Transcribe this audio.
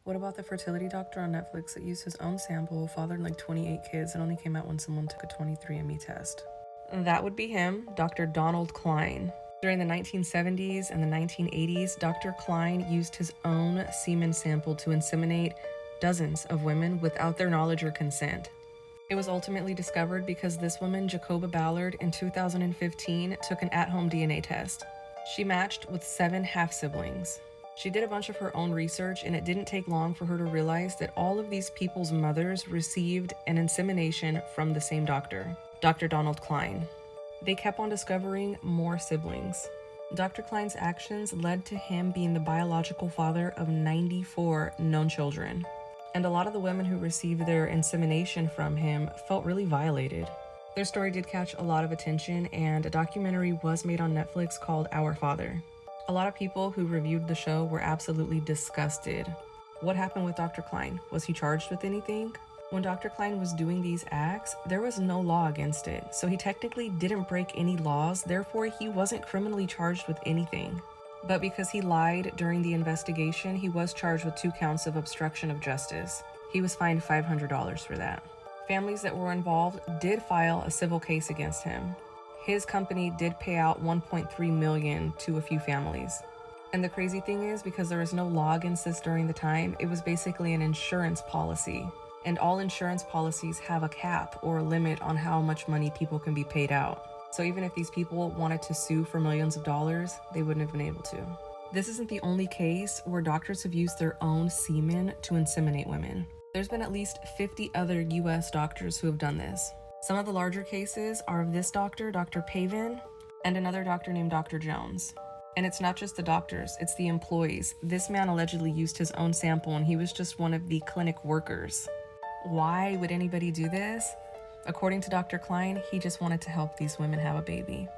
What about the fertility doctor on Netflix that used his own sample, fathered like 28 kids, and only came out when someone took a 23andMe test? That would be him, Dr. Donald Klein. During the 1970s and the 1980s, Dr. Klein used his own semen sample to inseminate dozens of women without their knowledge or consent. It was ultimately discovered because this woman, Jacoba Ballard, in 2015 took an at-home DNA test. She matched with 7 half-siblings. She did a bunch of her own research, and it didn't take long for her to realize that all of these people's mothers received an insemination from the same doctor, Dr. Donald Klein. They kept on discovering more siblings. Dr. Klein's actions led to him being the biological father of 94 known children. And a lot of the women who received their insemination from him felt really violated. Their story did catch a lot of attention, and a documentary was made on Netflix called Our Father. A lot of people who reviewed the show were absolutely disgusted. What happened with Dr. Klein? Was he charged with anything? When Dr. Klein was doing these acts, there was no law against it, so he technically didn't break any laws, therefore he wasn't criminally charged with anything. But because he lied during the investigation, he was charged with 2 counts of obstruction of justice. He was fined $500 for that. Families that were involved did file a civil case against him. His company did pay out $1.3 million to a few families. And the crazy thing is, because there was no law against this during the time, it was basically an insurance policy. And all insurance policies have a cap or a limit on how much money people can be paid out. So even if these people wanted to sue for millions of dollars, they wouldn't have been able to. This isn't the only case where doctors have used their own semen to inseminate women. There's been at least 50 other US doctors who have done this. Some of the larger cases are of this doctor, Dr. Pavin, and another doctor named Dr. Jones. And it's not just the doctors, it's the employees. This man allegedly used his own sample, and he was just one of the clinic workers. Why would anybody do this? According to Dr. Klein, he just wanted to help these women have a baby.